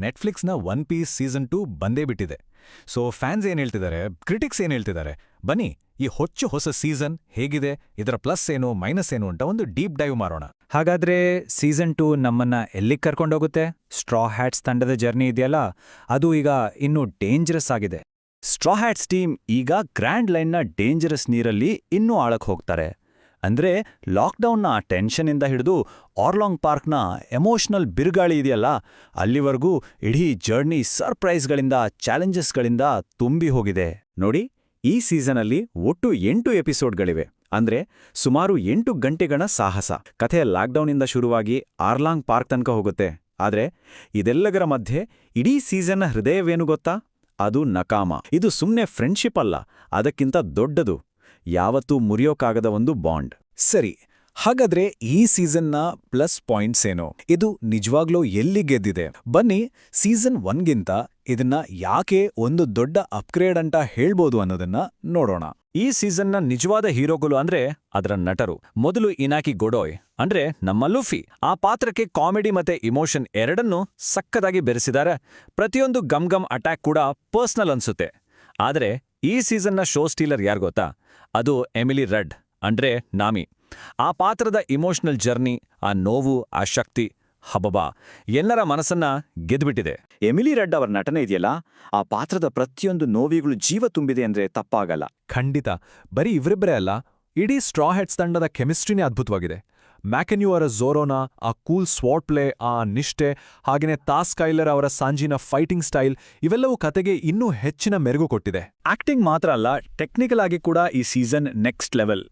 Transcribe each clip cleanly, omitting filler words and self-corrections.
ನೆಟ್ಫ್ಲಿಕ್ಸ್ನ one piece season 2 ಬಂದೇ ಬಿಟ್ಟಿದೆ. So fans ಏನ್ ಹೇಳ್ತಿದ್ದಾರೆ, ಕ್ರಿಟಿಕ್ಸ್ ಏನ್ ಹೇಳ್ತಿದ್ದಾರೆ, ಬನ್ನಿ ಈ ಹೊಸ ಸೀಸನ್ ಹೇಗಿದೆ, ಇದರ ಪ್ಲಸ್ ಏನು ಮೈನಸ್ ಏನು ಅಂತ ಒಂದು ಡೀಪ್ ಡೈವ್ ಮಾಡೋಣ. ಹಾಗಾದ್ರೆ ಸೀಸನ್ 2 ನಮ್ಮನ್ನ ಎಲ್ಲಿಗೆ ಕರ್ಕೊಂಡೋಗುತ್ತೆ? ಸ್ಟ್ರಾ ಹ್ಯಾಟ್ಸ್ ತಂಡದ ಜರ್ನಿ ಇದೆಯಲ್ಲ, ಅದು ಈಗ ಇನ್ನೂ ಡೇಂಜರಸ್ ಆಗಿದೆ. ಸ್ಟ್ರಾ ಹ್ಯಾಟ್ಸ್ ಟೀಮ್ ಈಗ ಗ್ರ್ಯಾಂಡ್ ಲೈನ್ನ ಡೇಂಜರಸ್ ನೀರಲ್ಲಿ ಇನ್ನೂ ಆಳಕ್ಕೆ ಹೋಗ್ತಾರೆ. ಅಂದ್ರೆ ಲಾಕ್ಡೌನ್ನ ಟೆನ್ಷನ್ನಿಂದ ಹಿಡಿದು ಆರ್ಲಾಂಗ್ ಪಾರ್ಕ್ನ ಎಮೋಷನಲ್ ಬಿರುಗಾಳಿ ಇದೆಯಲ್ಲ, ಅಲ್ಲಿವರೆಗೂ ಇಡೀ ಜರ್ನಿ ಸರ್ಪ್ರೈಸ್ಗಳಿಂದ ಚಾಲೆಂಜಸ್ಗಳಿಂದ ತುಂಬಿ ಹೋಗಿದೆ. ನೋಡಿ, ಈ ಸೀಸನಲ್ಲಿ ಒಟ್ಟು 8 ಎಪಿಸೋಡ್ಗಳಿವೆ. ಅಂದ್ರೆ ಸುಮಾರು 8 ಗಂಟೆಗಳ ಸಾಹಸ. ಕಥೆ ಲಾಕ್ಡೌನ್ನಿಂದ ಶುರುವಾಗಿ ಆರ್ಲಾಂಗ್ ಪಾರ್ಕ್ ತನಕ ಹೋಗುತ್ತೆ. ಆದ್ರೆ ಇದೆಲ್ಲದರ ಮಧ್ಯೆ ಇಡೀ ಸೀಸನ್ನ ಹೃದಯವೇನು ಗೊತ್ತಾ? ಅದು ನಕಾಮ. ಇದು ಸುಮ್ಮನೆ ಫ್ರೆಂಡ್ಶಿಪ್ ಅಲ್ಲ, ಅದಕ್ಕಿಂತ ದೊಡ್ಡದು, ಯಾವತ್ತೂ ಮುರಿಯೋಕ್ಕಾಗದ ಒಂದು ಬಾಂಡ್. ಸರಿ, ಹಾಗಾದ್ರೆ ಈ ಸೀಸನ್ನ ಪ್ಲಸ್ ಪಾಯಿಂಟ್ಸ್ ಏನು? ಇದು ನಿಜವಾಗ್ಲೂ ಎಲ್ಲಿ ಗೆದ್ದಿದೆ? ಬನ್ನಿ ಸೀಸನ್ 1ಗಿಂತ ಇದನ್ನ ಯಾಕೆ ಒಂದು ದೊಡ್ಡ ಅಪ್ಗ್ರೇಡ್ ಅಂತ ಹೇಳ್ಬೋದು ಅನ್ನೋದನ್ನ ನೋಡೋಣ. ಈ ಸೀಸನ್ನ ನಿಜವಾದ ಹೀರೋಗಳು ಅಂದ್ರೆ ಅದರ ನಟರು. ಮೊದಲು ಇನಾಕಿ ಗೊಡೋಯ್ ಅಂದ್ರೆ ನಮ್ಮ ಲೂಫಿ. ಆ ಪಾತ್ರಕ್ಕೆ ಕಾಮಿಡಿ ಮತ್ತೆ ಇಮೋಷನ್ ಎರಡನ್ನೂ ಸಕ್ಕದಾಗಿ ಬೆರೆಸಿದ್ದಾರೆ. ಪ್ರತಿಯೊಂದು ಗಮ್ ಅಟ್ಯಾಕ್ ಕೂಡ ಪರ್ಸ್ನಲ್ ಅನ್ಸುತ್ತೆ. ಆದ್ರೆ ಈ ಸೀಸನ್ನ ಶೋ ಸ್ಟೀಲರ್ ಯಾರು ಗೊತ್ತಾ? ಅದು ಎಮಿಲಿ ರಡ್ ಅಂದ್ರೆ ನಾಮಿ. ಆ ಪಾತ್ರದ ಇಮೋಷನಲ್ ಜರ್ನಿ, ಆ ನೋವು, ಆ ಶಕ್ತಿ, ಹಬಬಾ, ಎಲ್ಲರ ಮನಸ್ಸನ್ನ ಗೆದ್ಬಿಟ್ಟಿದೆ. ಎಮಿಲಿ ರಡ್ ಅವರ ನಟನೆ ಇದೆಯಲ್ಲ, ಆ ಪಾತ್ರದ ಪ್ರತಿಯೊಂದು ನೋವಿಗಳು ಜೀವ ತುಂಬಿದೆ ಅಂದ್ರೆ ತಪ್ಪಾಗಲ್ಲ. ಖಂಡಿತ. ಬರೀ ಇವರಿಬ್ಬರೇ ಅಲ್ಲ, ಇಡೀ ಸ್ಟ್ರಾ ಹೆಡ್ಸ್ ತಂಡದ ಕೆಮಿಸ್ಟ್ರಿನೇ ಅದ್ಭುತವಾಗಿದೆ. ಮ್ಯಾಕೆನ್ಯೂ ಅವರ ಝೋರೋನ ಆ ಕೂಲ್ ಸ್ವಾಟ್ ಪ್ಲೇ, ಆ ನಿಷ್ಠೆ, ಹಾಗೆಯೇ ತಾಸ್ ಕೈಲರ್ ಅವರ ಸಾಂಜಿನ ಫೈಟಿಂಗ್ ಸ್ಟೈಲ್, ಇವೆಲ್ಲವೂ ಕತೆಗೆ ಇನ್ನೂ ಹೆಚ್ಚಿನ ಮೆರುಗು ಕೊಟ್ಟಿದೆ. ಆಕ್ಟಿಂಗ್ ಮಾತ್ರ ಅಲ್ಲ, ಟೆಕ್ನಿಕಲ್ ಆಗಿ ಕೂಡ ಈ ಸೀಸನ್ ನೆಕ್ಸ್ಟ್ ಲೆವೆಲ್.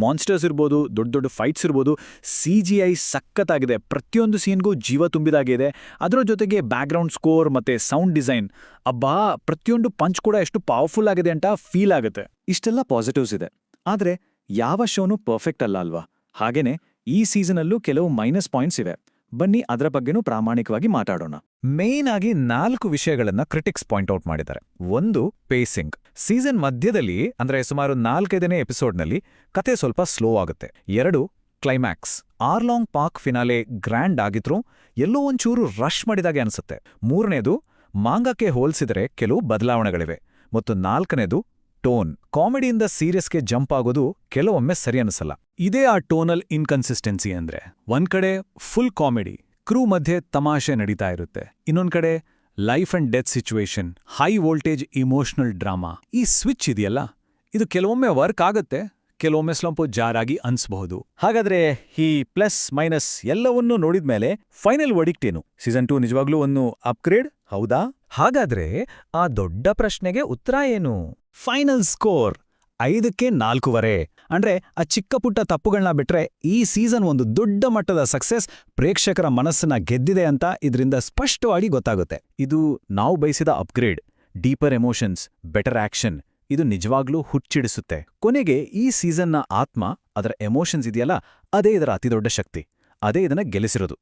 ಮಾನ್ಸ್ಟರ್ಸ್ ಇರ್ಬೋದು, ದೊಡ್ಡ ಫೈಟ್ಸ್ ಇರ್ಬೋದು, CGI ಸಖತ್ತಾಗಿದೆ. ಪ್ರತಿಯೊಂದು ಸೀನ್ಗೂ ಜೀವ ತುಂಬಿದಾಗಿದೆ. ಅದರ ಜೊತೆಗೆ ಬ್ಯಾಕ್ಗ್ರೌಂಡ್ ಸ್ಕೋರ್ ಮತ್ತೆ ಸೌಂಡ್ ಡಿಸೈನ್, ಅಬ್ಬಾ, ಪ್ರತಿಯೊಂದು ಪಂಚ್ ಕೂಡ ಎಷ್ಟು ಪವರ್ಫುಲ್ ಆಗಿದೆ ಅಂತ ಫೀಲ್ ಆಗುತ್ತೆ. ಇಷ್ಟೆಲ್ಲ ಪಾಸಿಟಿವ್ಸ್ ಇದೆ. ಆದ್ರೆ ಯಾವ ಶೋನೂ ಪರ್ಫೆಕ್ಟ್ ಅಲ್ಲ ಅಲ್ವಾ? ಹಾಗೇನೆ ಈ ಸೀಸನಲ್ಲೂ ಕೆಲವು ಮೈನಸ್ ಪಾಯಿಂಟ್ಸ್ ಇವೆ. ಬನ್ನಿ ಅದರ ಬಗ್ಗೆನೂ ಪ್ರಾಮಾಣಿಕವಾಗಿ ಮಾತಾಡೋಣ. ಮೇನ್ ಆಗಿ 4 ವಿಷಯಗಳನ್ನ ಕ್ರಿಟಿಕ್ಸ್ ಪಾಯಿಂಟ್ ಔಟ್ ಮಾಡಿದ್ದಾರೆ. 1, ಪೇಸಿಂಗ್. ಸೀಸನ್ ಮಧ್ಯದಲ್ಲಿ ಅಂದ್ರೆ ಸುಮಾರು 4-5ನೇ ಎಪಿಸೋಡ್ನಲ್ಲಿ ಕತೆ ಸ್ವಲ್ಪ ಸ್ಲೋ ಆಗುತ್ತೆ. 2, ಕ್ಲೈಮ್ಯಾಕ್ಸ್. ಆರ್ಲಾಂಗ್ ಪಾರ್ಕ್ ಫಿನಾಲೆ ಗ್ರ್ಯಾಂಡ್ ಆಗಿದ್ರೂ ಎಲ್ಲೋ ಒಂಚೂರು ರಶ್ ಮಾಡಿದಾಗೆ ಅನ್ಸುತ್ತೆ. 3ನೇದು, ಮಾಂಗಕ್ಕೆ ಹೋಲ್ಸಿದರೆ ಕೆಲವು ಬದಲಾವಣೆಗಳಿವೆ. ಮತ್ತು 4ನೇದು, ಟೋನ್. ಕಾಮಿಡಿಯಿಂದ ಸೀರಿಯಸ್ಗೆ ಜಂಪ್ ಆಗೋದು ಕೆಲವೊಮ್ಮೆ ಸರಿ ಅನಿಸಲ್ಲ. ಇದೇ ಆ ಟೋನಲ್ ಇನ್ಕನ್ಸಿಸ್ಟೆನ್ಸಿ ಅಂದ್ರೆ. ಒಂದ್ ಕಡೆ ಫುಲ್ ಕಾಮಿಡಿ, ಕ್ರೂ ಮಧ್ಯೆ ತಮಾಷೆ ನಡೀತಾ ಇರುತ್ತೆ. ಇನ್ನೊಂದ್ ಕಡೆ life and death situation, high voltage emotional drama. ಈ ಸ್ವಿಚ್ ಇದೆಯಲ್ಲ, ಇದು ಕೆಲವೊಮ್ಮೆ ವರ್ಕ್ ಆಗತ್ತೆ, ಕೆಲವೊಮ್ಮೆ ಸ್ವಲ್ಪ ಜಾರಾಗಿ ಅನ್ಸ್ಬಹುದು. ಹಾಗಾದ್ರೆ ಈ ಪ್ಲಸ್ ಮೈನಸ್ ಎಲ್ಲವನ್ನೂ ನೋಡಿದ್ಮೇಲೆ ಫೈನಲ್ ವರ್ಡಿಕ್ಟ್ ಏನು? ಸೀಸನ್ 2 ನಿಜವಾಗ್ಲೂ ಒಂದು ಅಪ್ಗ್ರೇಡ್ ಹೌದಾ? ಹಾಗಾದ್ರೆ ಆ ದೊಡ್ಡ ಪ್ರಶ್ನೆಗೆ ಉತ್ತರ ಏನು? ಫೈನಲ್ ಸ್ಕೋರ್ 5ಕ್ಕೆ 4.5. ಅಂದ್ರೆ ಆ ಚಿಕ್ಕ ಪುಟ್ಟ ತಪ್ಪುಗಳನ್ನ ಬಿಟ್ರೆ ಈ ಸೀಸನ್ ಒಂದು ದೊಡ್ಡ ಮಟ್ಟದ ಸಕ್ಸೆಸ್, ಪ್ರೇಕ್ಷಕರ ಮನಸ್ಸನ್ನ ಗೆದ್ದಿದೆ ಅಂತ ಇದರಿಂದ ಸ್ಪಷ್ಟವಾಗಿ ಗೊತ್ತಾಗುತ್ತೆ. ಇದು ನಾವು ಬಯಸಿದ upgrade. Deeper emotions, better action, ಇದು ನಿಜವಾಗ್ಲೂ ಹುಚ್ಚಿಡಿಸುತ್ತೆ. ಕೊನೆಗೆ ಈ ಸೀಸನ್ನ ಆತ್ಮ, ಅದರ ಎಮೋಷನ್ಸ್ ಇದೆಯಲ್ಲ, ಅದೇ ಇದರ ಅತಿದೊಡ್ಡ ಶಕ್ತಿ. ಅದೇ ಇದನ್ನ ಗೆಲ್ಲಿಸಿರೋದು.